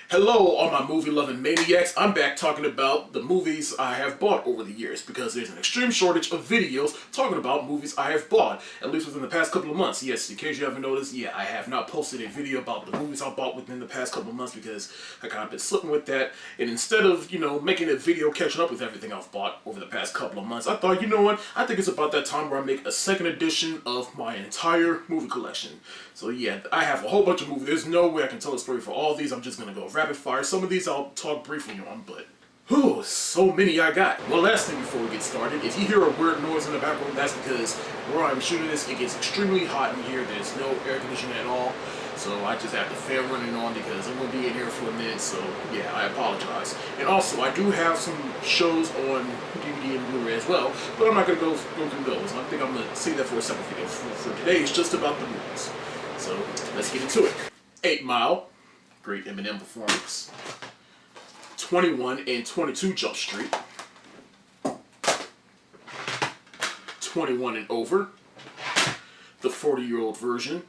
Hello, all my movie-loving maniacs. I'm back talking about the movies I have bought over the years because there's an extreme shortage of videos talking about movies I have bought, at least within the past couple of months. Yes, in case you haven't noticed, I have not posted a video about the movies I bought within the past couple of months because I kind of been slipping with that. And instead of, making a video catching up with everything I've bought over the past couple of months, I thought, you know what, I think it's about that time where I make a second edition of my entire movie collection. So yeah, I have a whole bunch of movies. There's no way I can tell a story for all of these. I'm just going to go rapid fire. Some of these I'll talk briefly on, but whew, so many I got. One last thing before we get started. If you hear a weird noise in the background, that's because where I'm shooting this, it gets extremely hot in here. There's no air conditioning at all. So I just have the fan running on because I'm going to be in here for a minute. So yeah, I apologize. And also, I do have some shows on DVD and Blu-ray as well, but I'm not going to go through those. I think I'm going to save that for a separate video. For today, it's just about the movies. So let's get into it. 8 Mile, great Eminem performance. 21 and 22 Jump Street. 21 and Over. The 40-Year-Old Version,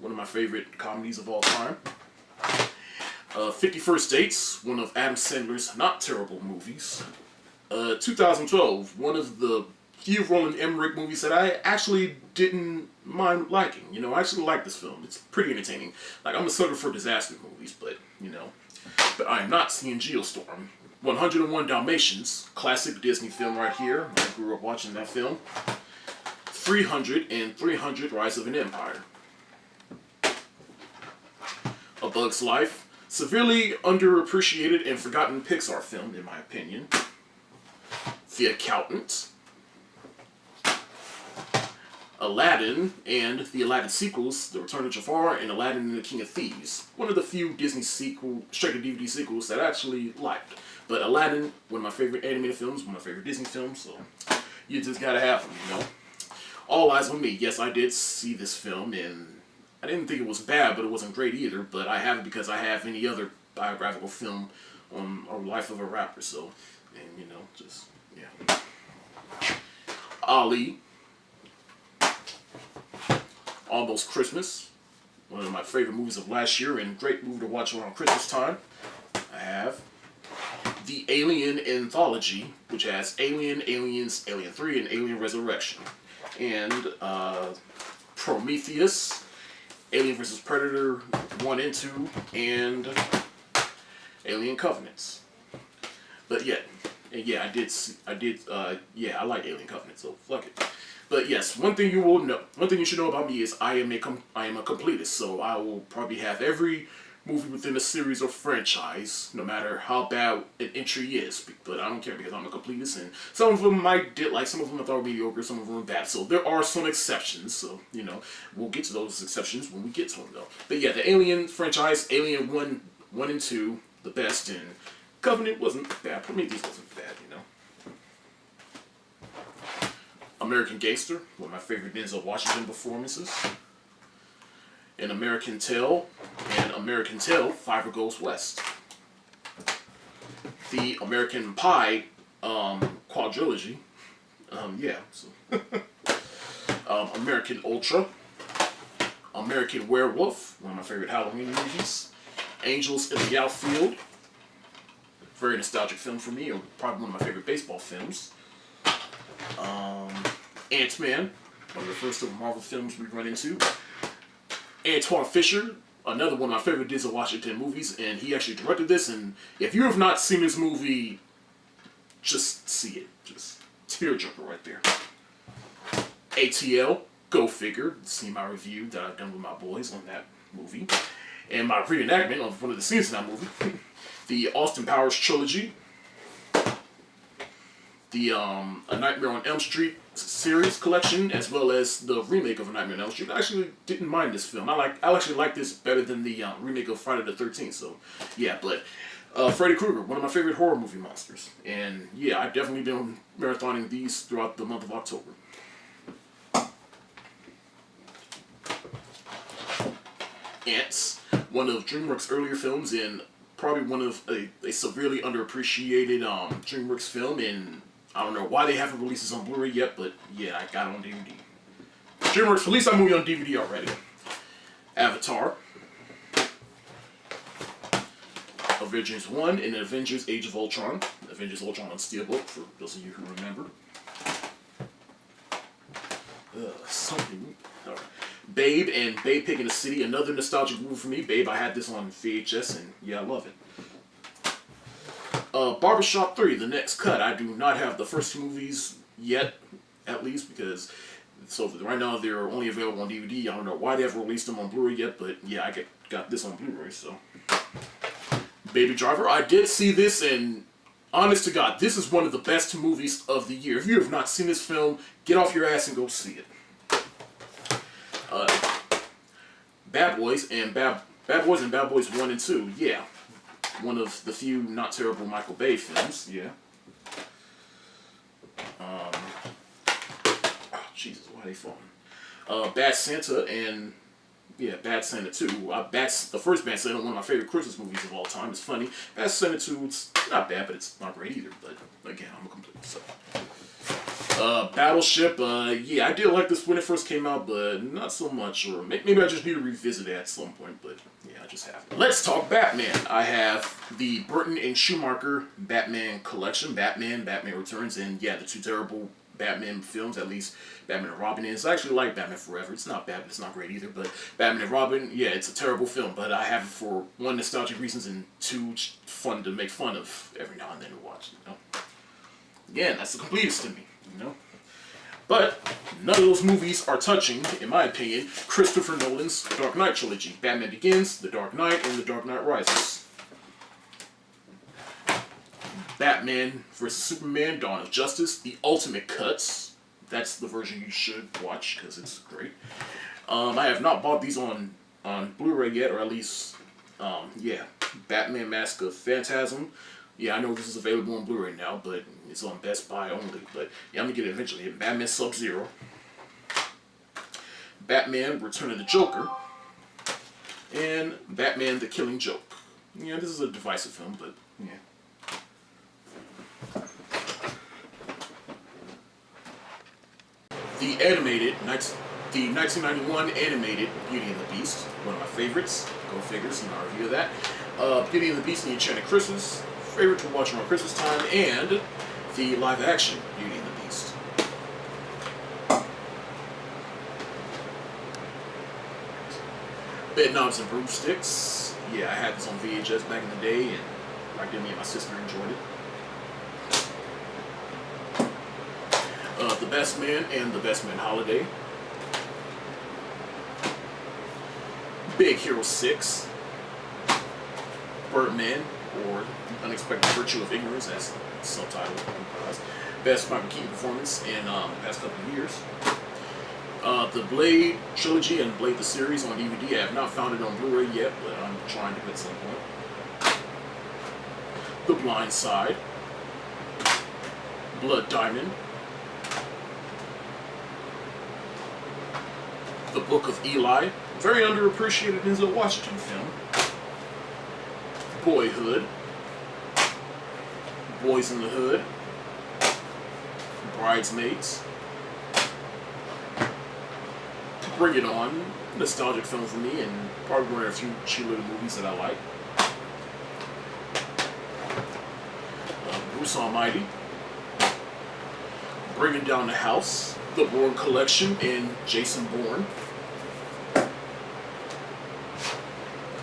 one of my favorite comedies of all time. 50 First Dates, one of Adam Sandler's not terrible movies. 2012, one of the few Roland Emmerich movies that I actually didn't mind liking. I actually like this film. It's pretty entertaining. Like, I'm a sucker for disaster movies, but I am not seeing Geostorm. 101 Dalmatians, classic Disney film right here. I grew up watching that film. 300 and 300 Rise of an Empire. A Bug's Life, severely underappreciated and forgotten Pixar film, in my opinion. The Accountant. Aladdin and the Aladdin sequels, The Return of Jafar and Aladdin and the King of Thieves. One of the few Disney straight-to-DVD sequels that I actually liked. But Aladdin, one of my favorite animated films, one of my favorite Disney films, so you just gotta have them, All Eyes on Me. Yes, I did see this film, and I didn't think it was bad, but it wasn't great either. But I have it because I have any other biographical film on the life of a rapper, so, and yeah. Ali. Almost Christmas, one of my favorite movies of last year and great movie to watch around Christmas time. I have the Alien Anthology, which has Alien, Aliens, Alien 3, and Alien Resurrection. And Prometheus, Alien vs. Predator 1 and 2, and Alien Covenants. But yeah, I like Alien Covenant, so fuck it. But yes, one thing you should know about me is I am a completist, so I will probably have every movie within a series or franchise, no matter how bad an entry is. But I don't care because I'm a completist, and some of them I did like, some of them I thought were mediocre, some of them were bad. So there are some exceptions, so, we'll get to those exceptions when we get to them, though. But yeah, the Alien franchise, Alien 1 and 2, the best, and Covenant wasn't bad, Prometheus wasn't bad, American Gangster, one of my favorite Denzel Washington performances. An American Tail, and American Tail, Fiver Goes West. The American Pie quadrilogy. American Ultra. American Werewolf, one of my favorite Halloween movies. Angels in the Outfield. Very nostalgic film for me, or probably one of my favorite baseball films. Ant-Man, one of the first of the Marvel films we run into. Antoine Fisher, another one of my favorite Denzel Washington movies, and he actually directed this, and if you have not seen this movie, just see it. Just tearjerker right there. ATL, go figure, see my review that I've done with my boys on that movie, and my reenactment of one of the scenes in that movie. The Austin Powers trilogy. The A Nightmare on Elm Street series collection, as well as the remake of A Nightmare on Elm Street. I actually didn't mind this film. I actually like this better than the remake of Friday the 13th. So yeah, but Freddy Krueger, one of my favorite horror movie monsters, and yeah, I've definitely been marathoning these throughout the month of October. Ants, one of DreamWorks' earlier films, and probably one of a severely underappreciated DreamWorks film, and I don't know why they haven't released this on Blu-ray yet, but yeah, I got it on DVD. DreamWorks released that movie on DVD already. Avatar. Avengers 1 and Avengers Age of Ultron. Avengers Ultron on Steelbook, for those of you who remember. Something. Right. Babe and Babe Pig in the City, another nostalgic movie for me. Babe, I had this on VHS, and yeah, I love it. Barbershop 3, The Next Cut. I do not have the first two movies yet, at least, because right now they're only available on DVD. I don't know why they haven't released them on Blu-ray yet, but yeah, I got this on Blu-ray, so. Baby Driver, I did see this, and honest to God, this is one of the best movies of the year. If you have not seen this film, get off your ass and go see it. Bad Boys and Bad Boys 1 and 2, yeah. One of the few not terrible Michael Bay films, yeah. Jesus, why are they falling? Bad Santa and, yeah, Bad Santa 2. The first Bad Santa, one of my favorite Christmas movies of all time. It's funny. Bad Santa 2, it's not bad, but it's not great either. But, again, I'm a complete sucker. Battleship, yeah, I did like this when it first came out, but not so much, or maybe I just need to revisit it at some point, but yeah, I just haven't. Let's talk Batman. I have the Burton and Schumacher Batman collection, Batman Returns, and yeah, the two terrible Batman films, at least Batman and Robin is. I actually like Batman Forever. It's not bad, but it's not great either, but Batman and Robin, yeah, it's a terrible film, but I have it for one, nostalgic reasons, and two, fun to make fun of every now and then to watch, you know? Again, that's the completest to me. You know? But none of those movies are touching, in my opinion, Christopher Nolan's Dark Knight trilogy. Batman Begins, The Dark Knight, and The Dark Knight Rises. Batman vs. Superman, Dawn of Justice, the ultimate cuts. That's the version you should watch, because it's great. I have not bought these on Blu-ray yet, or at least, yeah. Batman Mask of Phantasm. Yeah, I know this is available on Blu-ray now, but it's on Best Buy only. But yeah, I'm gonna get it eventually. Batman Sub-Zero, Batman Return of the Joker, and Batman The Killing Joke. Yeah, this is a divisive film, but yeah. The 1991 animated Beauty and the Beast, one of my favorites. Go figures, and I'll review that. Beauty and the Beast and the Enchanted Christmas, favorite to watch around Christmas time, and the live-action Beauty and the Beast. Bedknobs and Broomsticks. Yeah, I had this on VHS back in the day, and like me and my sister enjoyed it. The Best Man and The Best Man Holiday. Big Hero 6. Birdman, or The Unexpected Virtue of Ignorance, as the subtitle implies. Best Michael Keaton performance in the past couple of years. The Blade trilogy and Blade the series on DVD. I have not found it on Blu-ray yet, but I'm trying to at some point. The Blind Side. Blood Diamond. The Book of Eli. Very underappreciated Denzel Washington film. Boyhood. Boys in the Hood. Bridesmaids. Bring It On. Nostalgic film for me, and probably one of the few cheap little movies that I like. Bruce Almighty. Bringing Down the House. The Bourne Collection and Jason Bourne.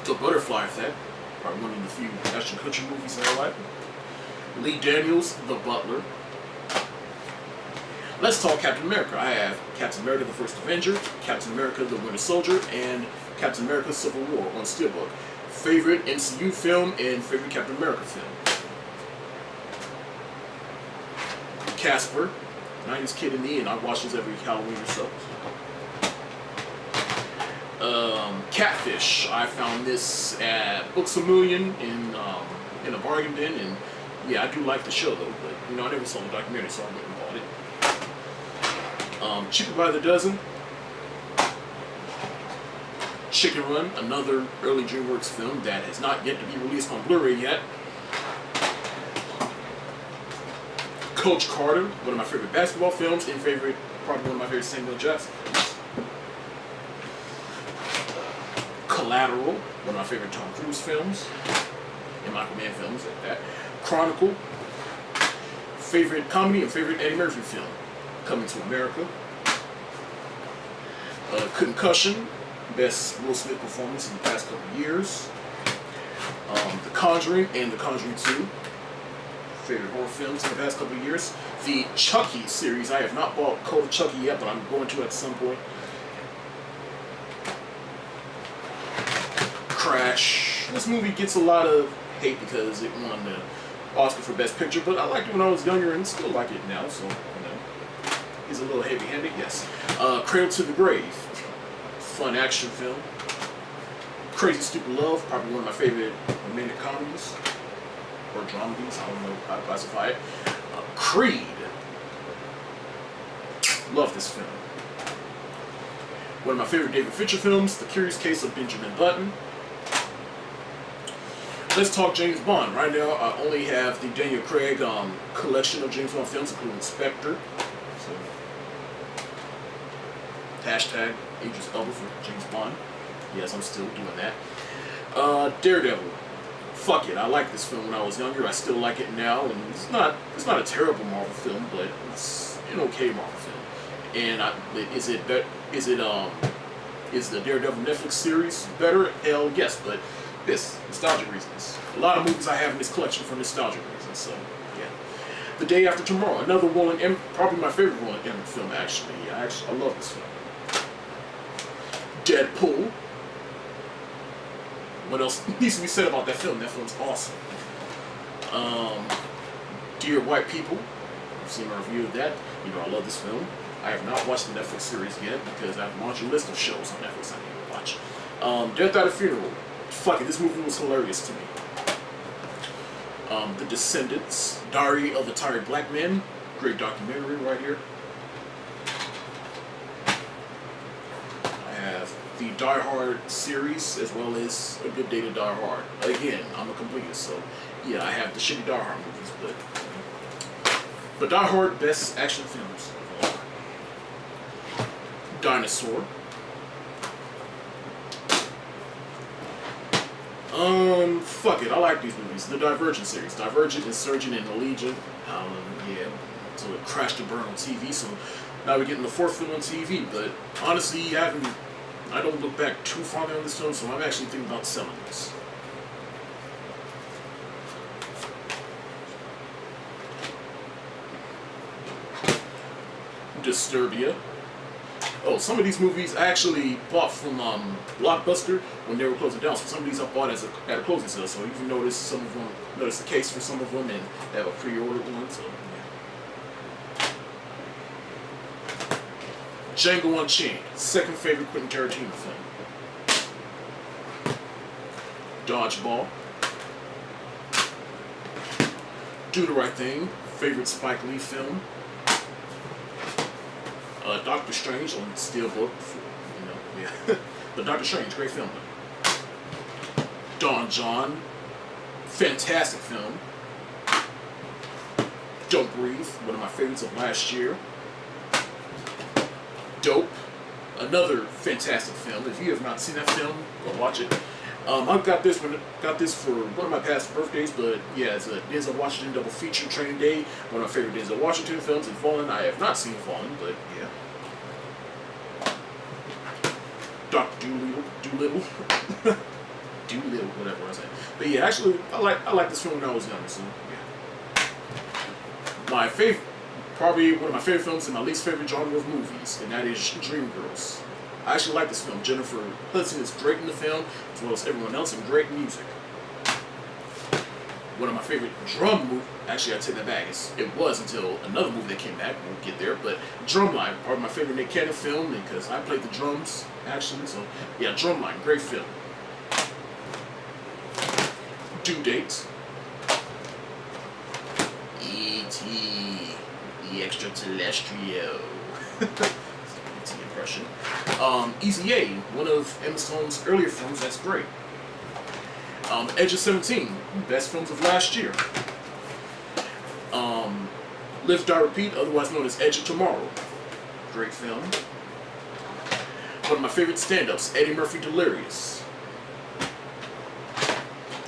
The Butterfly Effect. Probably one of the few Ashton Kutcher movies that I like. Lee Daniels, The Butler. Let's talk Captain America. I have Captain America the First Avenger, Captain America the Winter Soldier, and Captain America Civil War on Steelbook. Favorite MCU film and favorite Captain America film. Casper, 90s kid in me, and I watch this every Halloween or so. Catfish. I found this at Books A Million in a bargain bin, and yeah, I do like the show though, but you know, I never saw the documentary, so I went and bought it. Cheaper by the Dozen. Chicken Run, another early DreamWorks film that has not yet to be released on Blu-ray yet. Coach Carter, one of my favorite basketball films, and probably one of my favorite Samuel Jackson films. Collateral, one of my favorite Tom Cruise films. in Michael Mann films like that. Chronicle, favorite comedy and favorite Eddie Murphy film, Coming to America. Concussion, best Will Smith performance in the past couple of years. The Conjuring and The Conjuring 2, favorite horror films in the past couple of years. The Chucky series, I have not bought Code of Chucky yet, but I'm going to at some point. Crash. This movie gets a lot of hate because it won the Oscar for Best Picture, but I liked it when I was younger and still like it now, so, you know. He's a little heavy-handed, yes. Cradle to the Grave. Fun action film. Crazy Stupid Love, probably one of my favorite romantic comedies. Or dramedies, I don't know how to classify it. Creed. Love this film. One of my favorite David Fincher films, The Curious Case of Benjamin Button. Let's talk James Bond. Right now, I only have the Daniel Craig collection of James Bond films, including Spectre. So, hashtag Idris Elba for James Bond. Yes, I'm still doing that. Daredevil. Fuck it, I liked this film when I was younger. I still like it now, and it's not a terrible Marvel film, but it's an okay Marvel film. And is the Daredevil Netflix series better? Hell yes, but this nostalgic reasons. A lot of movies I have in this collection for nostalgic reasons. So yeah. The Day After Tomorrow, another Roland Emmerich, probably my favorite Roland Emmerich film actually. I love this film. Deadpool. What else needs to be said about that film? That film's awesome. Dear White People. I've seen a review of that. You know I love this film. I have not watched the Netflix series yet because I have a launch a list of shows on Netflix I need to watch. Death at a Funeral. Fuck it, this movie was hilarious to me. The Descendants. Diary of a Tired Black Man. Great documentary right here. I have the Die Hard series as well as A Good Day to Die Hard. Again, I'm a completist, so yeah, I have the shitty Die Hard movies, but Die Hard, best action films of all time. Dinosaur. Fuck it, I like these movies. The Divergent series. Divergent, Insurgent, and Allegiant. Yeah, so it crashed and burned on TV, so now we're getting the fourth film on TV, but honestly, I don't look back too far on this film, so I'm actually thinking about selling this. Disturbia. Oh, some of these movies I actually bought from Blockbuster when they were closing down. So some of these I bought at a closing sale. So you can notice the case for some of them, and they have a pre-ordered one. So yeah. Django Unchained, second favorite Quentin Tarantino film. Dodgeball. Do the Right Thing, favorite Spike Lee film. Doctor Strange on Steelbook, yeah. But Doctor Strange, great film. Don John, fantastic film. Don't Breathe, one of my favorites of last year. Dope, another fantastic film. If you have not seen that film, go watch it. I got this for one of my past birthdays, but yeah, it's a Denzel Washington double feature, Training Day, one of my favorite Denzel Washington films, and Fallen. I have not seen Fallen, but yeah. Dr. Doolittle, whatever I say. But yeah, actually, I like this film when I was young, so yeah. My favorite, probably one of my favorite films and my least favorite genre of movies, and that is Dreamgirls. I actually like this film. Jennifer Hudson is great in the film, as well as everyone else, and great music. One of my favorite drum movies, actually I take that back, it was until another movie that came back, we'll get there, but Drumline, probably my favorite Nick Cannon film, because I played the drums, actually, so yeah, Drumline, great film. Due Date. E.T. the Extraterrestrial. E.T. impression. Easy A, one of Emma Stone's earlier films, that's great. Edge of 17, best films of last year. Live, Die, Repeat, otherwise known as Edge of Tomorrow. Great film. One of my favorite stand-ups, Eddie Murphy, Delirious.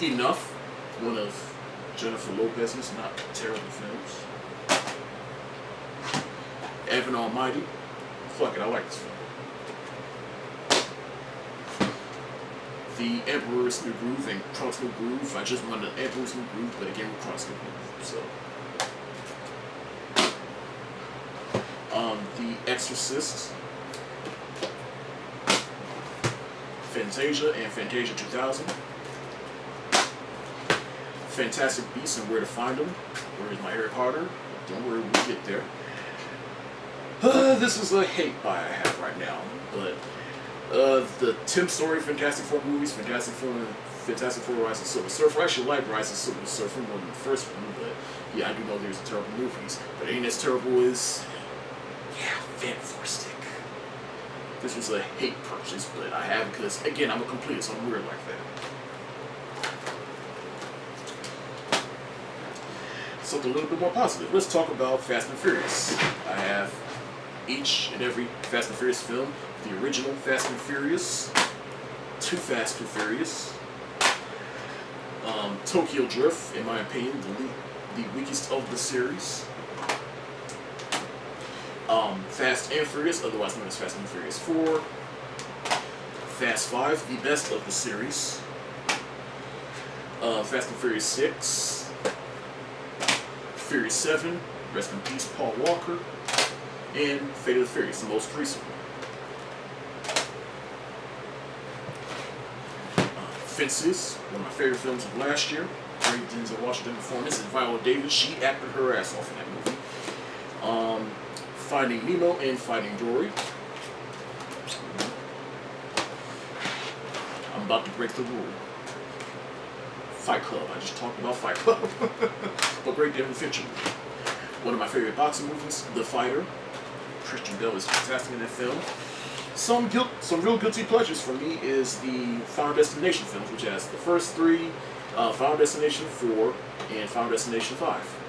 Enough, one of Jennifer Lopez's not terrible films. Evan Almighty. Fuck it, I like this film. The Emperor's New Groove and Kronk's New Groove. I just wanted the Emperor's New Groove, but again with Kronk's New Groove. So, The Exorcist, Fantasia and Fantasia 2000, Fantastic Beasts and Where to Find Them. Where is my Harry Potter? Don't worry, we'll get there. This is a hate buy I have right now, but the Tim Story Fantastic Four movies, Fantastic Four Rise of Silver Surfer. I actually like Rise of Silver Surfer more than the first one, but yeah, I do know there's terrible movies, but ain't as terrible as, yeah, Fan Four Stick. This was a hate purchase, but I have because, again, I'm a completist, so I'm weird like that. Something a little bit more positive. Let's talk about Fast and Furious. I have each and every Fast and Furious film, the original Fast and Furious, Too Fast, Too Furious, Tokyo Drift, in my opinion, the weakest of the series, Fast and Furious, otherwise known as Fast and Furious 4, Fast 5, the best of the series, Fast and Furious 6, Furious 7, rest in peace Paul Walker, and Fate of the Furious, the most recent one. Fences, one of my favorite films of last year. Great Denzel Washington performance, and Viola Davis, she acted her ass off in that movie. Finding Nemo and Finding Dory. I'm about to break the rule. Fight Club, I just talked about Fight Club. But great David Fincher movie. One of my favorite boxing movies, The Fighter. Christian Bale is fantastic in that film. Some real guilty pleasures for me is the Final Destination films, which has the first three, Final Destination 4, and Final Destination 5.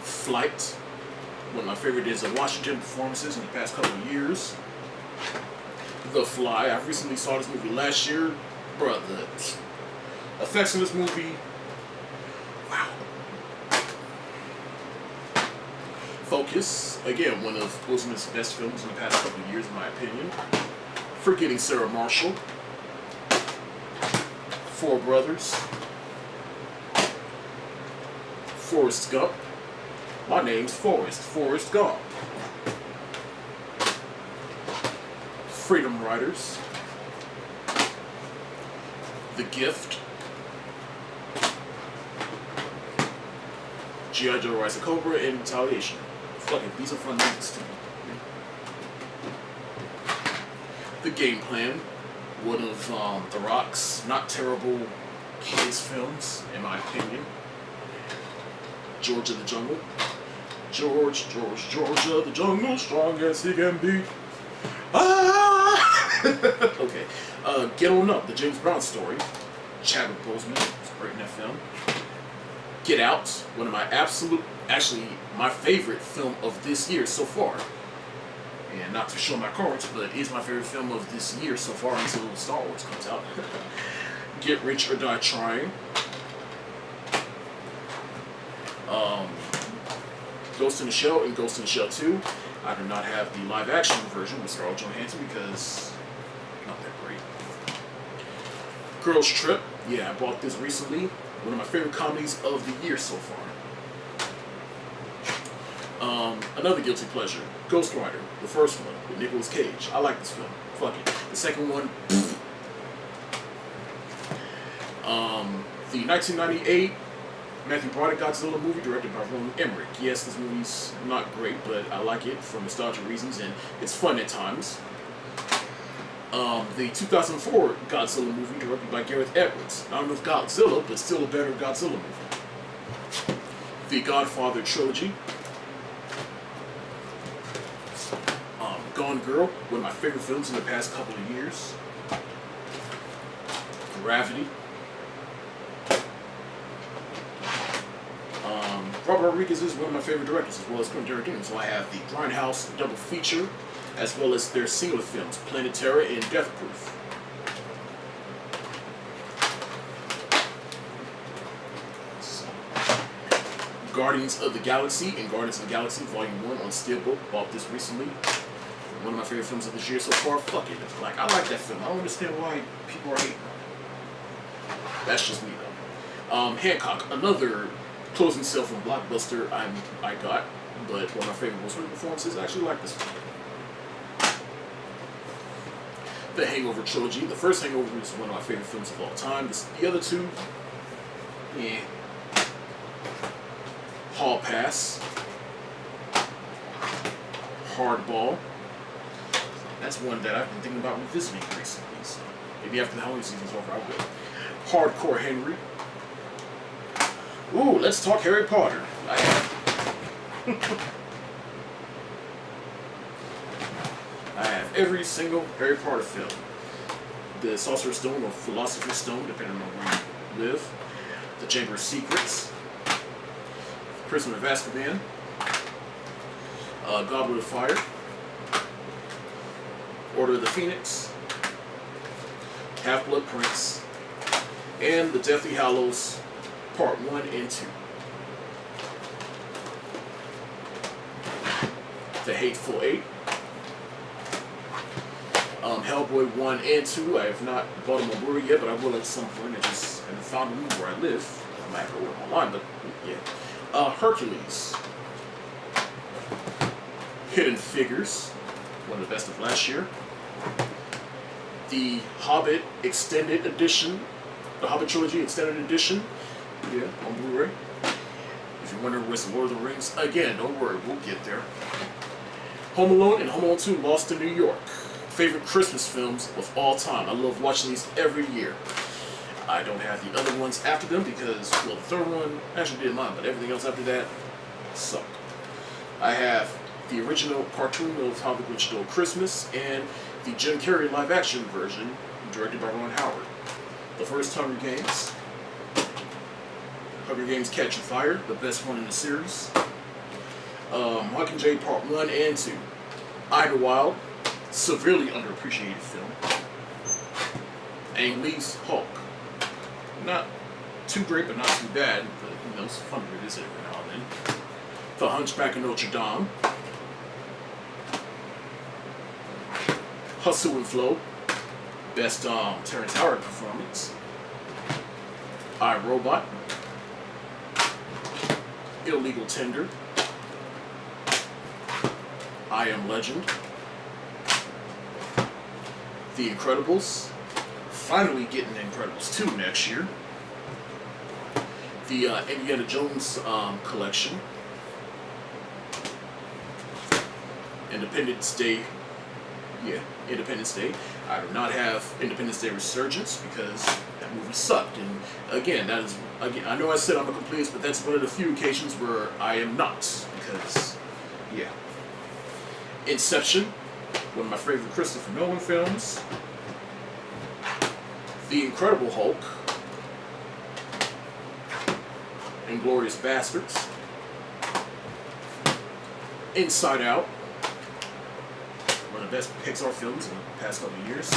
Flight, one of my favorite Denzel Washington performances in the past couple of years. The Fly, I recently saw this movie last year. Bruh, the effects in this movie, wow. Focus, again, one of Will Smith's best films in the past couple of years, in my opinion. Forgetting Sarah Marshall. Four Brothers. Forrest Gump. My name's Forrest Gump. Freedom Riders. The Gift. G.I. Joe Rise of Cobra, and Retaliation. Fuck it, these are fun movies to me. The Game Plan, one of The Rock's not terrible kids films, in my opinion. George of the Jungle. Georgia, the jungle, strong as he can be. Ah! Okay. Get On Up, the James Brown story. Chadwick Boseman was great in that film. Get Out, one of my my favorite film of this year so far. And not to show my cards, but it is my favorite film of this year so far until Star Wars comes out. Get Rich or Die Trying. Ghost in the Shell and Ghost in the Shell 2. I do not have the live action version with Scarlett Johansson because not that great. Girls Trip. Yeah, I bought this recently. One of my favorite comedies of the year so far. Another guilty pleasure. Ghost Rider, the first one with Nicolas Cage. I like this film. Fuck it. The second one. The 1998 Matthew Broderick Godzilla movie directed by Roland Emmerich. Yes, this movie's not great, but I like it for nostalgia reasons, and it's fun at times. The 2004 Godzilla movie directed by Gareth Edwards. Not enough Godzilla, but still a better Godzilla movie. The Godfather trilogy. Gone Girl, one of my favorite films in the past couple of years. Gravity. Rodriguez is one of my favorite directors, as well as Quentin Tarantino. So I have the Grindhouse double feature, as well as their singular films, Planet Terror and Death Proof. Guardians of the Galaxy and Guardians of the Galaxy Volume 1 on Steelbook. Bought this recently. One of my favorite films of this year so far. Fuck it. Like, I like that film. I don't understand why people are hating. That's just me, though. Hancock, another closing sale from Blockbuster I got, but one of my favorite most recent performances. I actually like this one. The Hangover trilogy. The first Hangover is one of my favorite films of all time. The other two, yeah. Hall Pass. Hardball. That's one that I've been thinking about revisiting recently, so maybe after the Halloween season's over, I will. Hardcore Henry. Ooh, let's talk Harry Potter. I have every single Harry Potter film. The Sorcerer's Stone or Philosopher's Stone, depending on where you live. The Chamber of Secrets. Prisoner of Azkaban. Goblet of Fire. Order of the Phoenix. Half-Blood Prince. And The Deathly Hallows Part 1 and 2. The Hateful Eight. Hellboy 1 and 2. I have not bought them on Blu-ray yet, but I will at some point. I just haven't found them where I live. I might have to order them online, but yeah. Hercules. Hidden Figures. One of the best of last year. The Hobbit Extended Edition. The Hobbit Trilogy Extended Edition. Yeah, on Blu-ray. If you're wondering where's the Lord of the Rings, again, don't worry, we'll get there. Home Alone and Home Alone 2 Lost in New York. Favorite Christmas films of all time. I love watching these every year. I don't have the other ones after them because, well, the third one actually didn't mind, but everything else after that sucked. I have the original cartoon of How the Grinch Stole Christmas and the Jim Carrey live-action version directed by Ron Howard. The first Hunger Games. Hunger Games Catching Fire, the best one in the series. Mockingjay Part 1 and 2. Idlewild, severely underappreciated film. Ang Lee's Hulk. Not too great, but not too bad. But, you know, it's fun to revisit every now and then. The Hunchback of Notre Dame. Hustle and Flow. Best Terrence Howard performance. I, Robot. Illegal Tender. I Am Legend. The Incredibles. Finally getting The Incredibles 2 next year. The Indiana Jones collection. Independence Day. Yeah, Independence Day. I do not have Independence Day Resurgence because that movie sucked. And again, that is, again, I know I said I'm a completist, but that's one of the few occasions where I am not. Because, yeah. Inception, one of my favorite Christopher Nolan films. The Incredible Hulk. Inglourious Basterds. Inside Out. One of the best Pixar films in the past couple of years.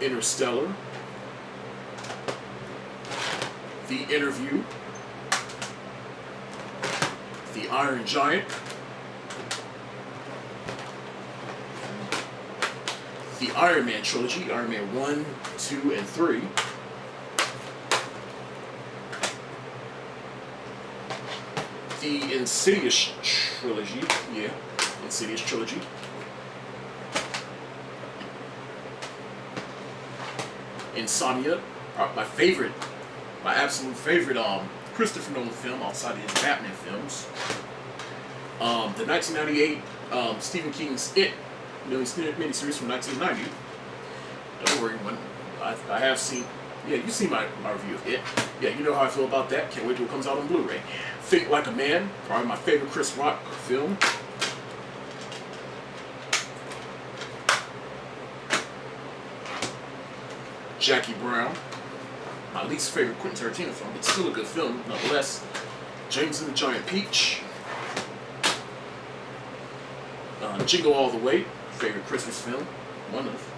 Interstellar. The Interview. The Iron Giant. The Iron Man trilogy, Iron Man 1, 2, and 3. The Insidious trilogy, yeah, Insidious trilogy. Insomnia, my absolute favorite Christopher Nolan film outside of his Batman films. The 1998 Stephen King's It miniseries from 1990. Don't worry, I have seen, yeah, you've seen my review of It. Yeah, you know how I feel about that. Can't wait till it comes out on Blu-ray. Think Like a Man, probably my favorite Chris Rock film. Jackie Brown, my least favorite Quentin Tarantino film, but still a good film nonetheless. James and the Giant Peach. Jingle All the Way, favorite Christmas film. One of.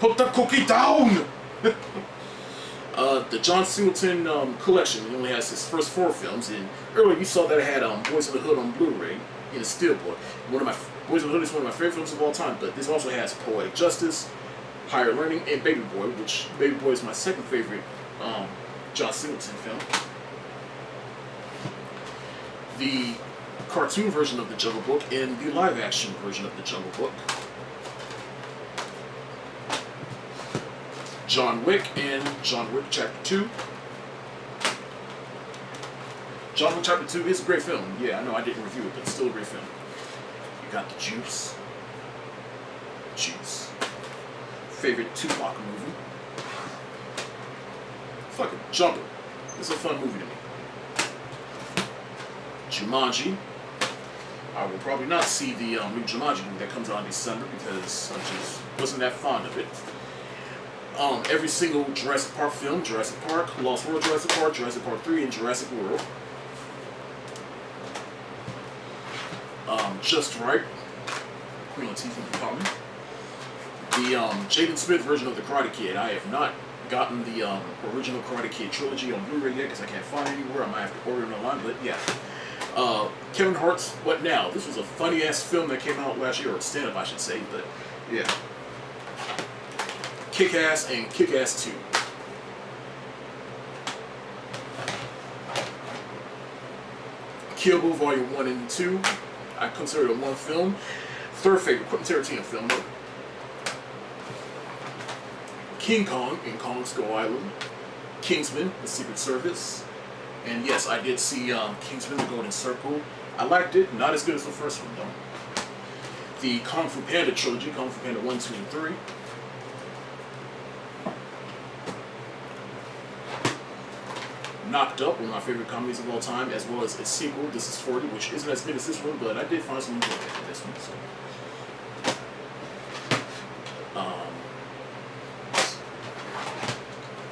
Put the cookie down! The John Singleton collection. He only has his first 4 films, and earlier you saw that I had Boys in the Hood on Blu-ray in a steelbook. Boys in the Hood is one of my favorite films of all time, but this also has Poetic Justice, Higher Learning, and Baby Boy, which Baby Boy is my second favorite John Singleton film. The cartoon version of the Jungle Book and the live-action version of the Jungle Book. John Wick and John Wick Chapter 2. John Wick Chapter 2 is a great film. Yeah, I know I didn't review it, but it's still a great film. You got The Juice. Juice. Favorite Tupac movie. Fucking Jumper. It's a fun movie to me. Jumanji. I will probably not see the new Jumanji movie that comes out in December because I just wasn't that fond of it. Every single Jurassic Park film, Jurassic Park, Lost World Jurassic Park 3, and Jurassic World. Just Right, Queen Latifah Common. The Jaden Smith version of The Karate Kid. I have not gotten the original Karate Kid trilogy on Blu-ray yet because I can't find it anywhere. I might have to order it online, but yeah. Kevin Hart's What Now? This was a funny-ass film that came out last year, or stand-up I should say, but yeah. Kick-Ass and Kick-Ass 2. Kill Bill Volume 1 and 2. I consider it one film. Third favorite Quentin Tarantino film. King Kong and Kong Skull Island. Kingsman, The Secret Service. And yes, I did see Kingsman, The Golden Circle. I liked it. Not as good as the first one, though. The Kung Fu Panda trilogy. Kung Fu Panda 1, 2, and 3. Knocked Up, one of my favorite comedies of all time, as well as its sequel, This Is 40, which isn't as good as this one, but I did find some enjoyment in this one. So.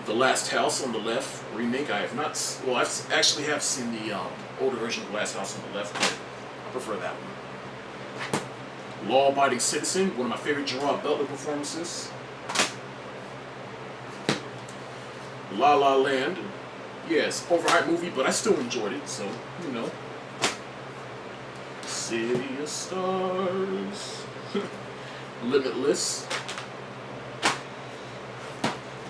The Last House on the Left remake, I have not. Well, I actually have seen the older version of The Last House on the Left, but I prefer that one. Law Abiding Citizen, one of my favorite Gerard Butler performances. La La Land. Yes, overhyped movie, but I still enjoyed it, so, you know. City of Stars. Limitless.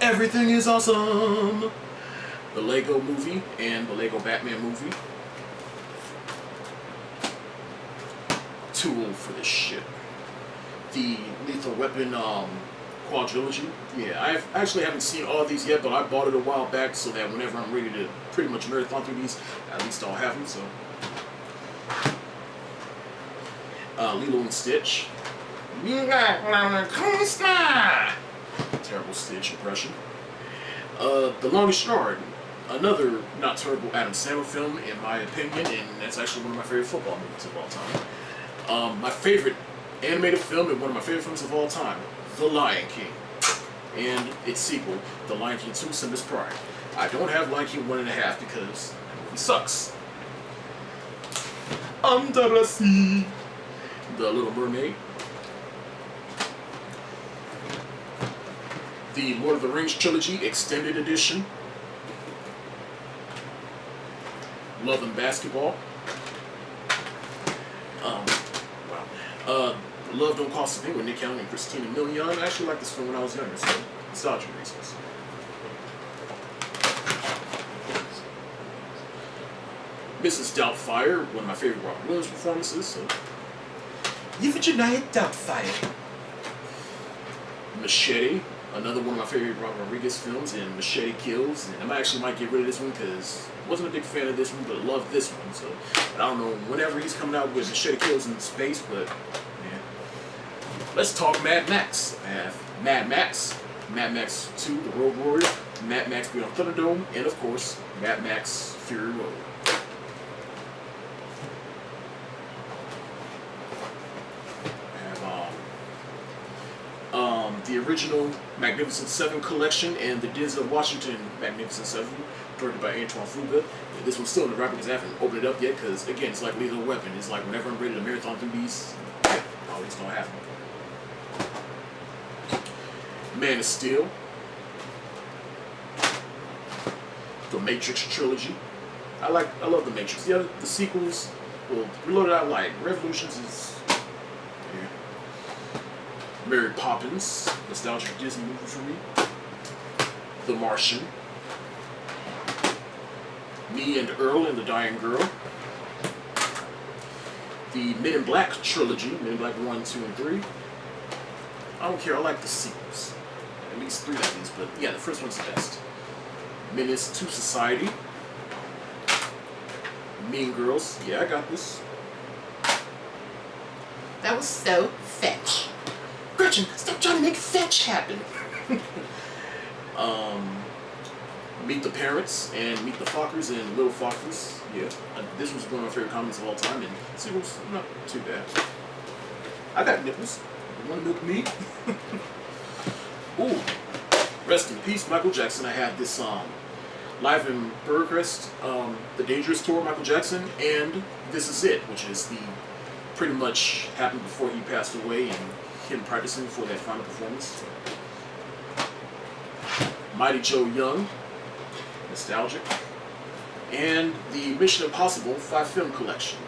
Everything is Awesome. The Lego Movie and the Lego Batman movie. Too old for this shit. The Lethal Weapon quadrilogy. Yeah, I actually haven't seen all of these yet, but I bought it a while back so that whenever I'm ready to pretty much marathon through these, at least I'll have them. So, Lilo and Stitch. Terrible Stitch impression. The Longest Yard. Another not terrible Adam Sandler film in my opinion, and that's actually one of my favorite football movies of all time. My favorite animated film and one of my favorite films of all time. The Lion King, and its sequel, The Lion King 2, Simba's Pride. I don't have Lion King 1.5 because it sucks. Under the Sea, The Little Mermaid. The Lord of the Rings trilogy, extended edition. Love and Basketball. Love Don't Cost a Thing with Nick Cannon and Christina Milian. I actually liked this film when I was younger, so nostalgia reasons. Mrs. Doubtfire, one of my favorite Robert Williams performances. So. Euphegenia Doubtfire. Machete, another one of my favorite Robert Rodriguez films, and Machete Kills. And I actually might get rid of this one because I wasn't a big fan of this one, but loved this one. So I don't know whenever he's coming out with Machete Kills in space, but yeah. Let's talk Mad Max. I have Mad Max, Mad Max 2, The Road Warrior, Mad Max Beyond Thunderdome, and of course, Mad Max Fury Road. The original Magnificent Seven collection and the Denzel Washington Magnificent Seven directed by Antoine Fuqua. This one's still in the wrapper because I haven't opened it up yet because, again, it's like Lethal Weapon. It's like whenever I'm ready to marathon through these, yeah, always gonna happen. Man of Steel. The Matrix trilogy. I love the Matrix. The sequels, well, Reloaded I like. Revolutions is, yeah. Mary Poppins, nostalgic Disney movie for me. The Martian. Me and Earl and the Dying Girl. The Men in Black trilogy, Men in Black 1, 2, and 3. I don't care, I like the sequels. At least 3 at least, but yeah, the first one's the best. Menace to Society. Mean Girls. Yeah, I got this. That was so fetch. Gretchen, stop trying to make fetch happen. Meet the Parents and Meet the Fockers and Little Fockers. Yeah, this was one of my favorite comedies of all time, and sequels not too bad. I got nipples. You want to milk me? Ooh, rest in peace, Michael Jackson. I had this live in Birdcrest, the Dangerous Tour, Michael Jackson, and This Is It, which is the pretty much happened before he passed away and him practicing for that final performance. Mighty Joe Young, nostalgic, and the Mission Impossible 5 film collection.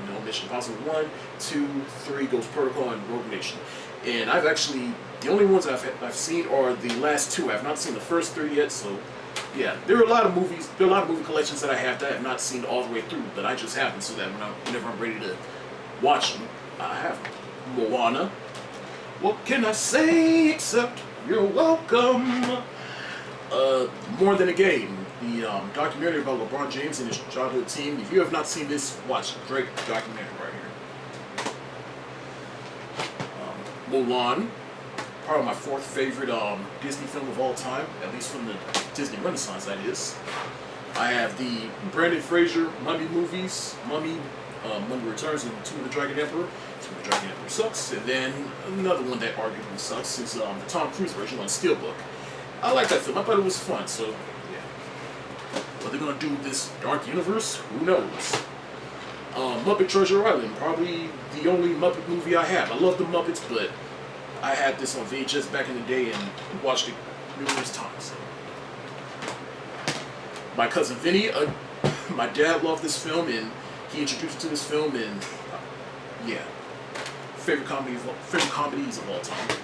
You know, Mission Impossible 1, 2, 3, Ghost Protocol, and Rogue Nation. And I've actually, the only ones I've seen are the last 2. I've not seen the first 3 yet, so yeah. There are a lot of movies, there are a lot of movie collections that I have that I have not seen all the way through, but I just have them so that whenever I'm ready to watch them, I have them. Moana. What can I say except you're welcome? More Than a Game, the documentary about LeBron James and his childhood team. If you have not seen this, watch it. Great documentary right here. Mulan, probably my 4th favorite Disney film of all time, at least from the Disney Renaissance, that is. I have the Brendan Fraser Mummy movies, Mummy Returns, and Tomb of the Dragon Emperor. Tomb of the Dragon Emperor sucks. And then another one that arguably sucks is the Tom Cruise version on Steelbook. I like that film. I thought it was fun, so yeah. What they're gonna do with this dark universe, who knows? Muppet Treasure Island, probably the only Muppet movie I have. I love the Muppets, but I had this on VHS back in the day and watched it numerous times. My Cousin Vinny, my dad loved this film, and he introduced me to this film, and yeah, favorite comedies of all time.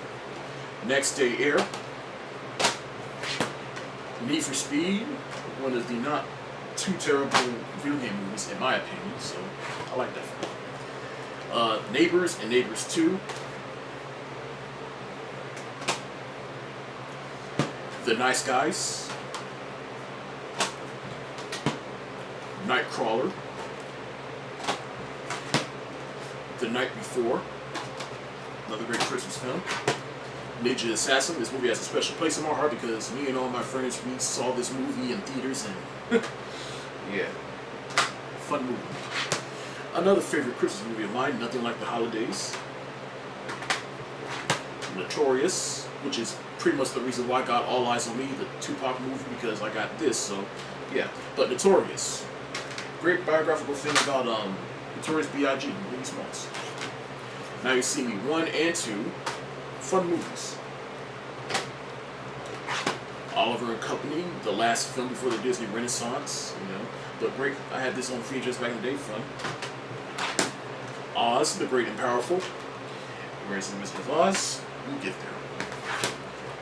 Next Day Air. Need for Speed, one of the not too terrible video game movies in my opinion, so I like that film. Neighbors and Neighbors 2. The Nice Guys. Nightcrawler. The Night Before. Another great Christmas film. Ninja Assassin. This movie has a special place in my heart because me and all my friends, we saw this movie in theaters and yeah, fun movie. Another favorite Christmas movie of mine, Nothing Like the Holidays. Notorious, which is pretty much the reason why I got All Eyes on Me, the Tupac movie, because I got this, so yeah. But Notorious. Great biographical film about Notorious B.I.G. Biggie Smalls. Now You See Me 1 and 2. Fun movies. Oliver and Company, the last film before the Disney Renaissance, you know. But great, I had this on features back in the day, fun. Oz, the Great and Powerful. Where's the Wizard of Oz? We'll get there.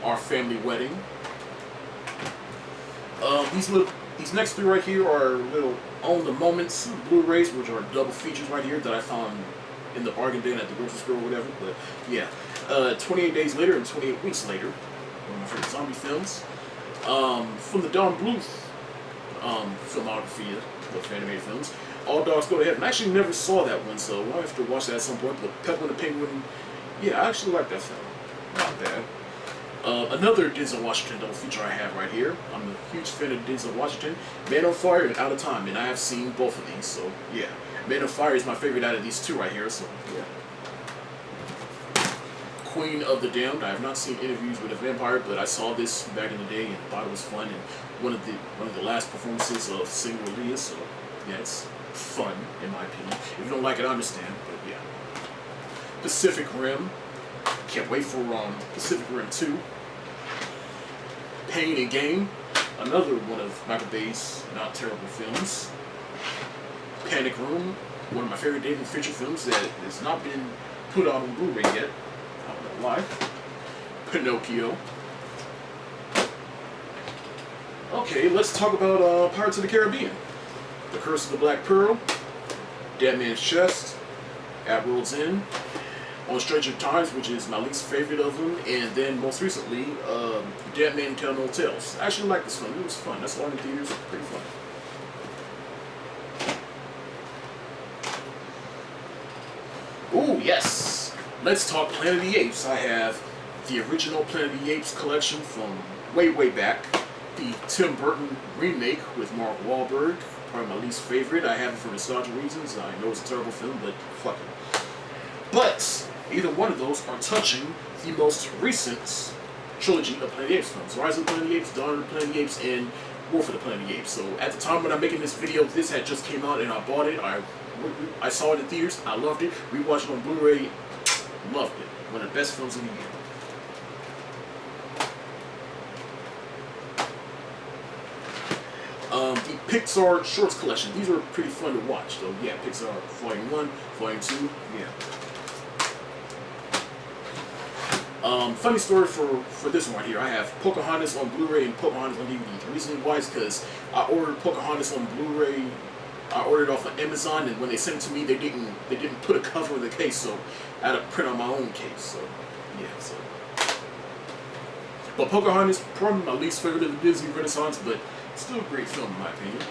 Our Family Wedding. These next 3 right here are little on the moments Blu-rays, which are double features right here that I found in the bargain bin at the grocery store or whatever. But yeah, 28 Days Later and 28 Weeks Later, one of my favorite zombie films. From the Don Bluth filmography of animated films, All Dogs Go to Heaven. I actually never saw that one, so I'll have to watch that at some point. But Peppa and the Penguin, yeah, I actually like that film. Not bad. Another Denzel Washington double feature I have right here. I'm a huge fan of Denzel Washington. Man on Fire and Out of Time, and I have seen both of these, so yeah. Man on Fire is my favorite out of these 2 right here, so yeah. Queen of the Damned. I have not seen Interviews with a Vampire, but I saw this back in the day and thought it was fun. And one of the last performances of Singer Leah. So yeah, it's fun in my opinion. If you don't like it, I understand. But yeah, Pacific Rim. Can't wait for Pacific Rim 2. Pain and Gain. Another one of Michael Bay's not terrible films. Panic Room. One of my favorite David Fincher films that has not been put out on Blu-ray yet. I don't know why. Pinocchio. Okay, let's talk about Pirates of the Caribbean. The Curse of the Black Pearl. Dead Man's Chest. Admiral's Inn. On Stranger Times, which is my least favorite of them, and then most recently, Dead Man Tell No Tales. I actually like this film. It was fun. That's all in theaters. Pretty fun. Ooh, yes! Let's talk Planet of the Apes. I have the original Planet of the Apes collection from way, way back. The Tim Burton remake with Mark Wahlberg. Probably my least favorite. I have it for nostalgia reasons. I know it's a terrible film, but fuck it. But either one of those are touching the most recent trilogy of Planet of the Apes films. Rise of the Planet of the Apes, Dawn of the Planet of the Apes, and War for the Planet of the Apes. So at the time when I'm making this video, this had just came out and I bought it. I saw it in theaters. I loved it. Rewatched it on Blu-ray. Loved it. One of the best films of the year. The Pixar Shorts Collection. These are pretty fun to watch. So yeah, Pixar Volume 1, Volume 2, yeah. Funny story for this one right here. I have Pocahontas on Blu-ray and Pocahontas on DVD. The reason why is because I ordered Pocahontas on Blu-ray. I ordered it off of Amazon, and when they sent it to me, they didn't put a cover in the case, so I had to print on my own case. So yeah. So, but Pocahontas probably my least favorite of the Disney Renaissance, but still a great film in my opinion.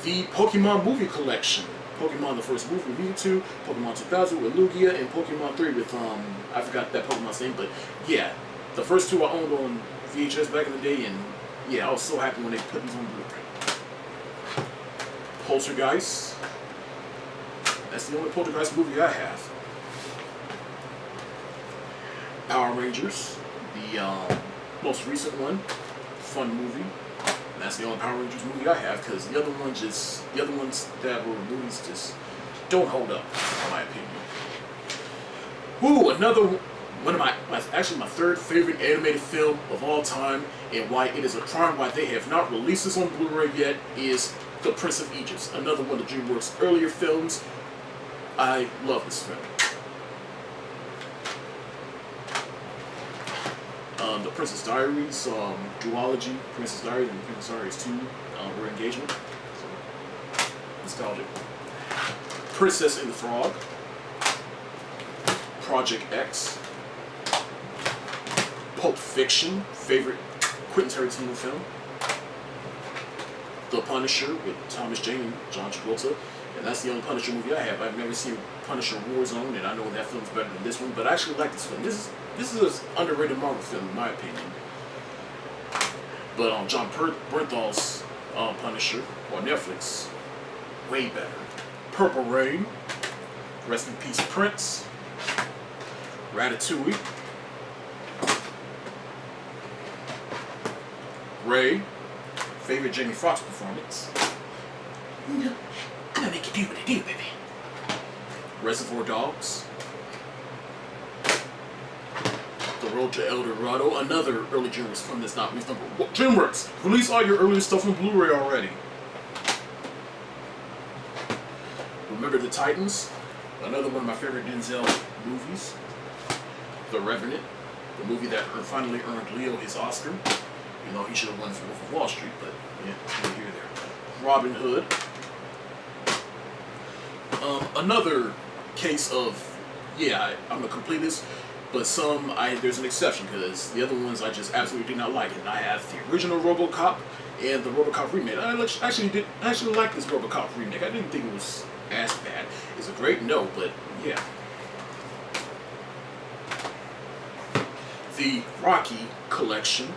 The Pokemon movie collection. Pokemon the first movie with Mewtwo, Pokemon 2000 with Lugia, and Pokemon 3 with I forgot that Pokemon's name, but yeah, the first two I owned on VHS back in the day, and yeah, I was so happy when they put these on Blu-ray. Poltergeist. That's the only Poltergeist movie I have. Power Rangers, the most recent one, fun movie. And that's the only Power Rangers movie I have, because the other ones that were movies just don't hold up, in my opinion. Ooh, another one of my third favorite animated film of all time, and why it is a crime why they have not released this on Blu-ray yet, is The Prince of Egypt. Another one of DreamWorks' earlier films. I love this film. The Princess Diaries, duology, Princess Diaries and Princess Diaries 2, were engagement. So, nostalgic. Princess and the Frog. Project X. Pulp Fiction, favorite Quentin Tarantino film. The Punisher with Thomas Jane and John Travolta. And that's the only Punisher movie I have. I've never seen Punisher Warzone, and I know that film's better than this one, but I actually like this film. This is an underrated Marvel film, in my opinion. But John Bernthal's Punisher on Netflix, way better. Purple Rain, Rest in Peace Prince, Ratatouille, Ray, favorite Jamie Foxx performance. No, I'm gonna make you do what I do, baby. Reservoir Dogs, The Road to El Dorado, another early DreamWorks film that's not released. DreamWorks, release all your earlier stuff on Blu-ray already. Remember the Titans, another one of my favorite Denzel movies. The Revenant, the movie that finally earned Leo his Oscar. You know, he should have won for Wolf of Wall Street, but yeah, neither here nor there. Robin Hood. Another case of, yeah, I'm a completist, but there's an exception, because the other ones I just absolutely do not like. And I have the original RoboCop and the RoboCop remake. I actually like this RoboCop remake. I didn't think it was as bad. It's a great no, but yeah. The Rocky collection.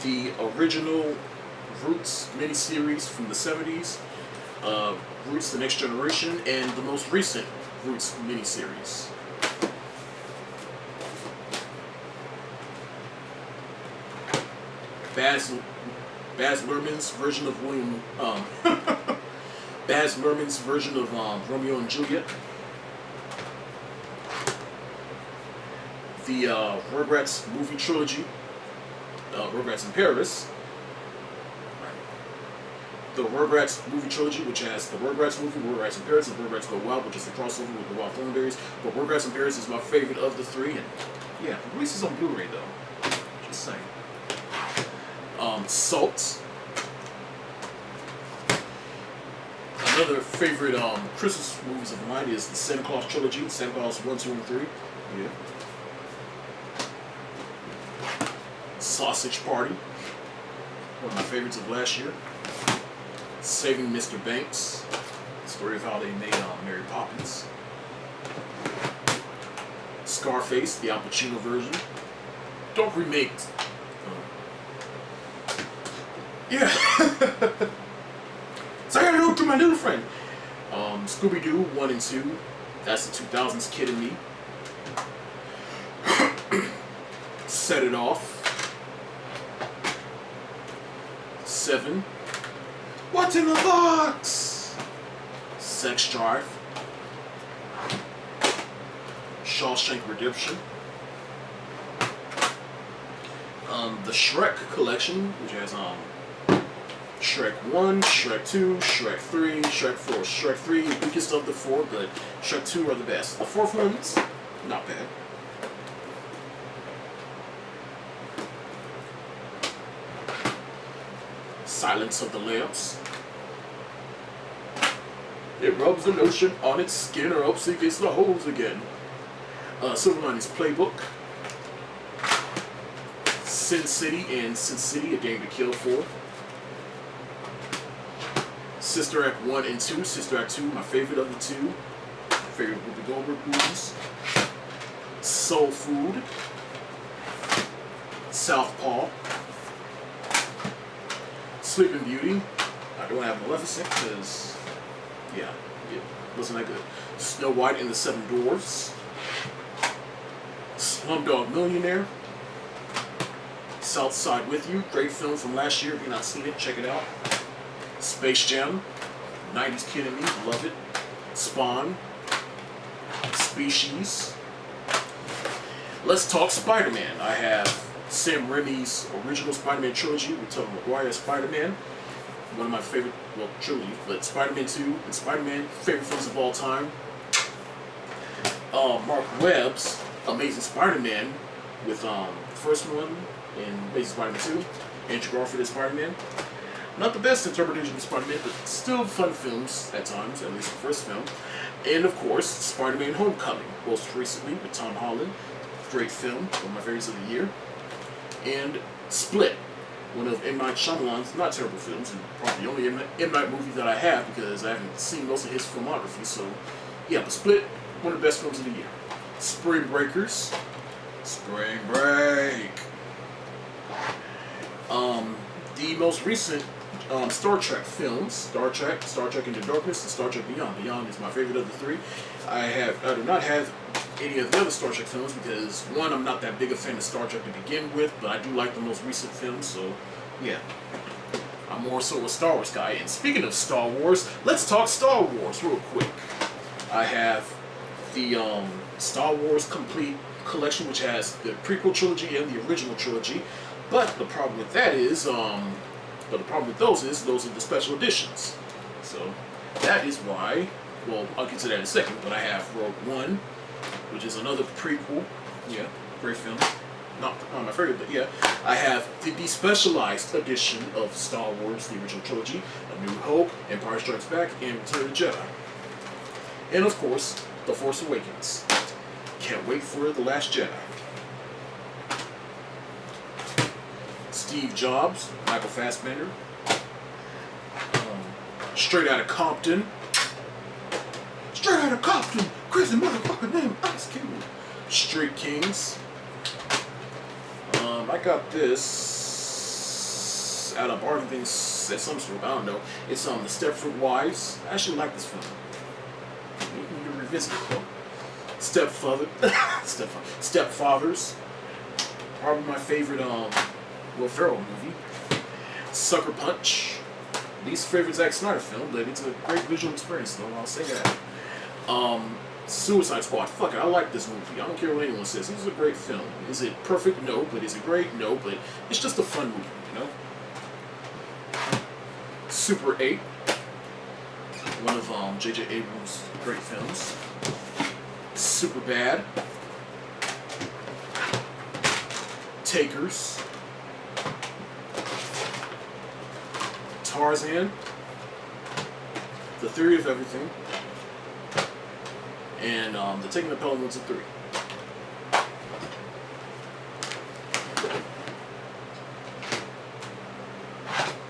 The original Roots miniseries from the 70s. Roots: The Next Generation, and the most recent Roots miniseries. Baz Luhrmann's version of Baz Luhrmann's version of Romeo and Juliet. The Rugrats movie trilogy, Rugrats in Paris. The Rugrats movie trilogy, which has the Rugrats movie, Rugrats in Paris, and Rugrats Go Wild, which is the crossover with the Wild Thornberrys. But Rugrats in Paris is my favorite of the three, and yeah, the release is on Blu-ray though. Just saying. Salt. Another favorite Christmas movies of mine is the Santa Claus trilogy, Santa Claus 1, 2, and 3. Yeah. Sausage Party, one of my favorites of last year. Saving Mr. Banks, the story of how they made Mary Poppins. Scarface, the Al Pacino version. Don't remake. Yeah. Say hello to my little friend. Scooby-Doo 1 and 2. That's the 2000s kid in me. Set It Off. 7. What's in the box? Sex Drive. Shawshank Redemption. The Shrek collection, which has Shrek 1, Shrek 2, Shrek 3, Shrek 4. Shrek 3 is the weakest of the 4, but Shrek 2 are the best. The 4th one's not bad. Silence of the Lambs. It rubs the lotion on its skin or else it gets the holes again. Silver Linings Playbook. Sin City and Sin City, A Game to Kill For. Sister Act 1 and 2. Sister Act 2, my favorite of the two. Favorite Whoopi Goldberg movies. Soul Food. Southpaw. Sleeping Beauty. I don't have Maleficent because, yeah, it wasn't that good. Snow White and the Seven Dwarfs. Slumdog Millionaire. Southside With You, great film from last year. If you've not seen it, check it out. Space Jam, 90s kid in me, love it. Spawn. Species. Let's talk Spider-Man. I have Sam Raimi's original Spider-Man trilogy with Tobey Maguire as Spider-Man. One of my favorite, well, trilogy, but Spider-Man 2 and Spider-Man, favorite films of all time. Mark Webb's Amazing Spider-Man with the first one in Amazing Spider-Man 2, Andrew Garfield as Spider-Man. Not the best interpretation of Spider-Man, but still fun films at times, at least the first film. And of course, Spider-Man Homecoming, most recently with Tom Holland. Great film, one of my favorites of the year. And Split, one of M. Night Shyamalan's not terrible films, and probably the only M. Night movie that I have because I haven't seen most of his filmography. So, yeah, but Split, one of the best films of the year. Spring Breakers. Spring Break. The most recent Star Trek films, Star Trek Into Darkness, and Star Trek Beyond. Beyond is my favorite of the three. I do not have any of the other Star Trek films because, one, I'm not that big a fan of Star Trek to begin with, but I do like the most recent films, so yeah. I'm more so a Star Wars guy. And speaking of Star Wars, let's talk Star Wars real quick. I have the Star Wars Complete Collection, which has the prequel trilogy and the original trilogy. But the problem with that is, those are the special editions. So that is why, well, I'll get to that in a second, but I have Rogue One, which is another prequel. Yeah, great film. Not my favorite, but yeah. I have the despecialized edition of Star Wars, the original trilogy, A New Hope, Empire Strikes Back, and Return of the Jedi. And of course, The Force Awakens. Can't wait for The Last Jedi. Steve Jobs, Michael Fassbender. Straight Outta Compton. Straight Outta Compton! Crazy motherfucker name Ice Cube. Street Kings. I got this at a bargain thing at some sort. I don't know. It's the Stepford Wives. I actually like this film. You can revisit it though. Stepfathers. Probably my favorite Will Ferrell movie. Sucker Punch. Least favorite Zack Snyder film, but it's a great visual experience though, I'll say that. Suicide Squad. Fuck it, I like this movie. I don't care what anyone says. This is a great film. Is it perfect? No. But is it great? No. But it's just a fun movie, you know? Super 8. One of J.J. Abrams' great films. Super Bad. Takers. Tarzan. The Theory of Everything. And The Taking of Pelham 1 to 3.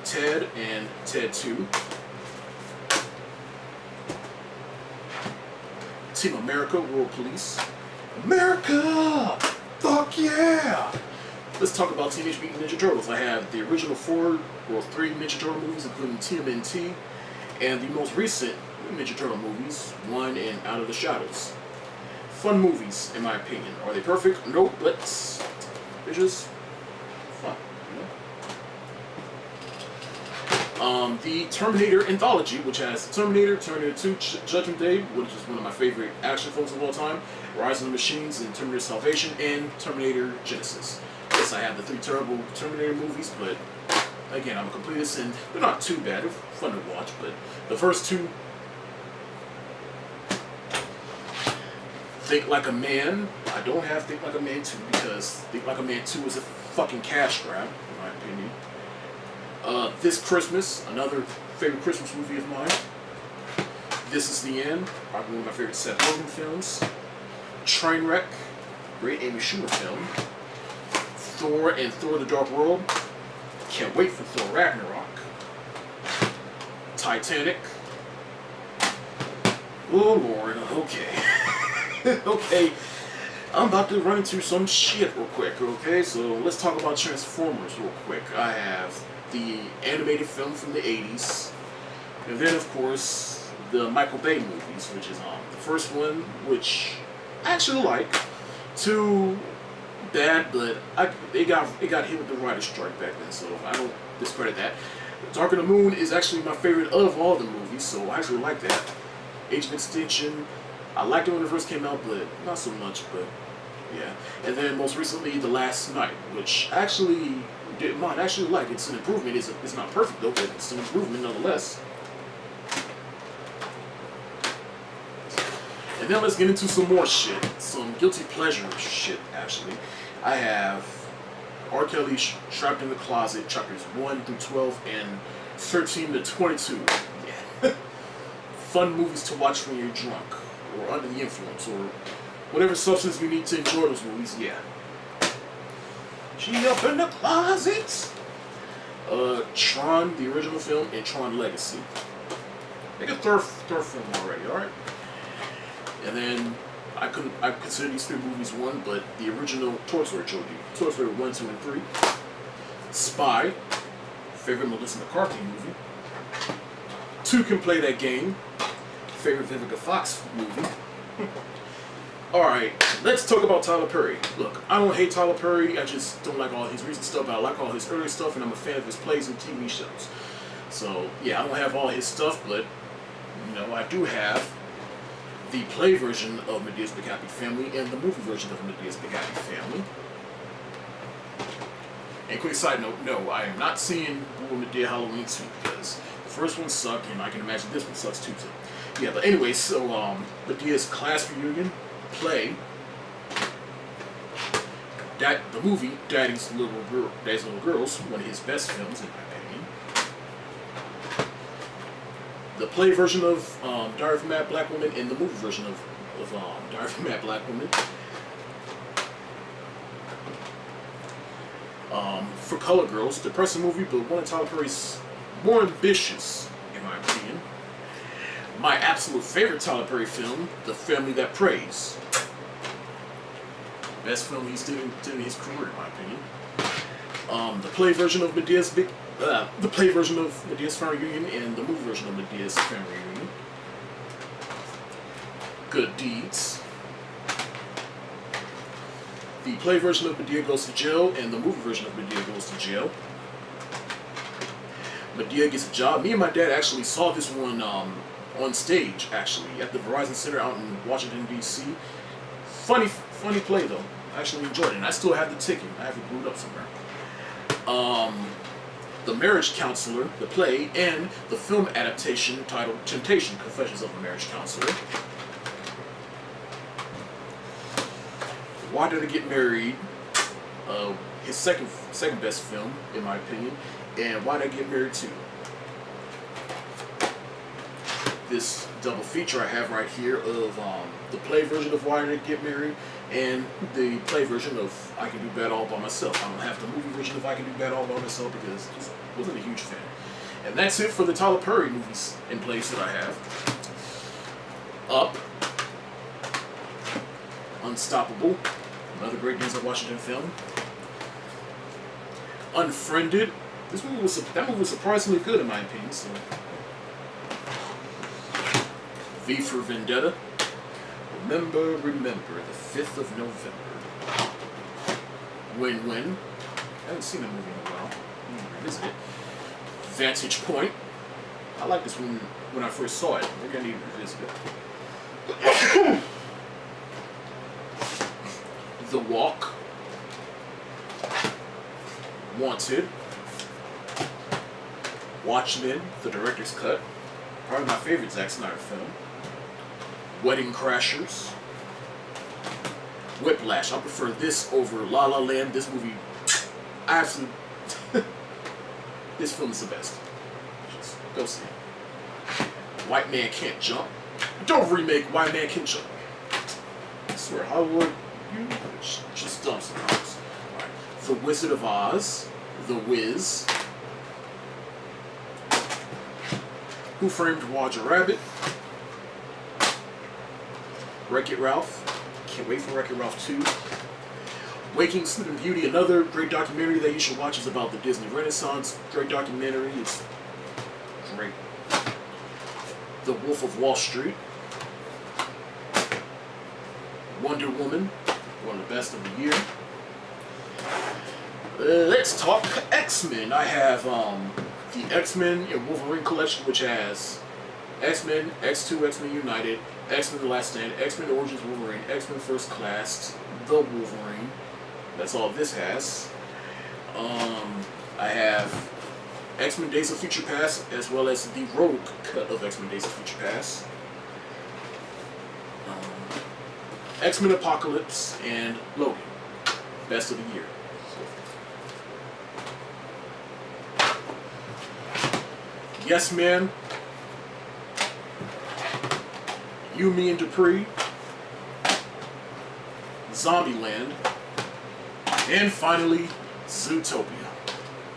Ted and Ted 2. Team America, World Police. America! Fuck yeah! Let's talk about Teenage Mutant Ninja Turtles. I have the original 3 Ninja Turtle movies, including TMNT, and the most recent Ninja Turtle movies, 1 and Out of the Shadows. Fun movies, in my opinion. Are they perfect? Nope, but they're just fun, you know? The Terminator Anthology, which has Terminator, Terminator 2, Judgment Day, which is one of my favorite action films of all time, Rise of the Machines, and Terminator Salvation, and Terminator Genesis. Yes, I have the 3 terrible Terminator movies, but again, I'm a completist, and they're not too bad. They're fun to watch, but the first 2, Think Like a Man. I don't have Think Like a Man 2 because Think Like a Man 2 is a fucking cash grab, in my opinion. This Christmas, another favorite Christmas movie of mine. This Is the End, probably one of my favorite Seth Rogen films. Trainwreck, great Amy Schumer film. Thor and Thor: The Dark World. Can't wait for Thor Ragnarok. Titanic. Oh Lord, okay. Okay, I'm about to run into some shit real quick, okay? So let's talk about Transformers real quick. I have the animated film from the 80s. And then, of course, the Michael Bay movies, which is the first one, which I actually like. 2, bad, but it got hit with the writer's strike back then, so I don't discredit that. Dark of the Moon is actually my favorite of all the movies, so I actually like that. Age of Extinction, I liked it when it first came out, but not so much, but yeah. And then most recently, The Last Night, which I actually like. It's an improvement. It's not perfect though, but it's an improvement nonetheless. And then let's get into some more shit. Some guilty pleasure shit, actually. I have R. Kelly Trapped in the Closet, chapters 1 through 12 and 13 to 22. Yeah. Fun movies to watch when you're drunk, or under the influence, or whatever substance you need to enjoy those movies, yeah. She up in the closet! Tron, the original film, and Tron Legacy. Make a third film already, alright? And then, I consider these 3 movies one, but the original Toy Story trilogy. Toy Story 1, 2, and 3. Spy, favorite Melissa McCarthy movie. 2 Can Play That Game, favorite Vivica Fox movie. Alright, let's talk about Tyler Perry. Look, I don't hate Tyler Perry, I just don't like all his recent stuff, but I like all his early stuff, and I'm a fan of his plays and TV shows. So, yeah, I don't have all his stuff, but, you know, I do have the play version of Medea's Big Happy Family and the movie version of Medea's Big Happy Family. And quick side note, no, I am not seeing Medea Halloween 2 because the first one sucked, and I can imagine this one sucks too. So, yeah, but anyway, so Medea's class reunion play, the movie Daddy's Little Girls, one of his best films in my opinion. The play version of Diary of a Mad Black Woman and the movie version of Diary of a Mad Black Woman. For Color Girls, depressing movie, but one of Tyler Perry's more ambitious, in my opinion. My absolute favorite Tyler Perry film, The Family That Prays. Best film he's did in his career, in my opinion. The play version of Medea's Family Reunion and the movie version of Medea's Family Reunion. Good Deeds. The play version of Medea Goes to Jail and the movie version of Medea Goes to Jail. Medea Gets a Job. Me and my dad actually saw this one on stage, actually, at the Verizon Center out in Washington, D.C. Funny play, though. I actually enjoyed it, and I still have the ticket. I have it glued up somewhere. The Marriage Counselor, the play, and the film adaptation titled Temptation, Confessions of a Marriage Counselor. Why Did I Get Married? His second best film, in my opinion. And Why Did I Get Married Too? This double feature I have right here of the play version of Why Did I Get Married and the play version of I Can Do Bad All By Myself. I don't have the movie version of I Can Do Bad All By Myself because I wasn't a huge fan. And that's it for the Tyler Perry movies and plays that I have. Up. Unstoppable. Another great Denzel Washington film. Unfriended. That movie was surprisingly good in my opinion. So. V for Vendetta. Remember, the 5th of November. Win-Win. I haven't seen that movie in a while. Revisit it. Vantage Point. I liked this one when I first saw it. Maybe I need to revisit it. The Walk. Wanted. Watchmen, the director's cut. Probably my favorite Zack Snyder film. Wedding Crashers. Whiplash. I prefer this over La La Land. This movie, I absolutely... this film is the best. Just go see it. White Man Can't Jump. Don't remake White Man Can't Jump. I swear, Hollywood, you just dumb sometimes. Right. The Wizard of Oz. The Wiz. Who Framed Roger Rabbit? Wreck-It Ralph. Can't wait for Wreck-It Ralph 2. Waking Sleeping Beauty, another great documentary that you should watch, is about the Disney Renaissance. Great documentary. It's great. The Wolf of Wall Street. Wonder Woman, one of the best of the year. Let's talk X-Men. I have the X-Men and Wolverine collection, which has X-Men, X2, X-Men United, X-Men The Last Stand, X-Men Origins Wolverine, X-Men First Class, The Wolverine. That's all this has. I have X-Men Days of Future Past, as well as the Rogue cut of X-Men Days of Future Past. X-Men Apocalypse, and Logan. Best of the year. Yes Man, You, Me, and Dupree, Zombieland, and finally, Zootopia.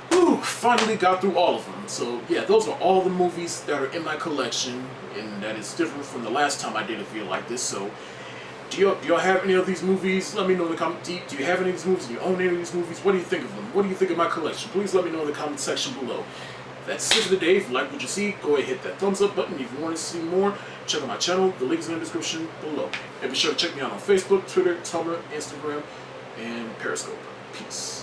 Whew, finally got through all of them. So yeah, those are all the movies that are in my collection, and that is different from the last time I did a video like this. So do y'all have any of these movies? Let me know in the comment. Do you have any of these movies? Do you own any of these movies? What do you think of them? What do you think of my collection? Please let me know in the comment section below. That's it for the day. If you like what you see, go ahead and hit that thumbs up button. If you want to see more, check out my channel. The link is in the description below. And be sure to check me out on Facebook, Twitter, Tumblr, Instagram, and Periscope. Peace.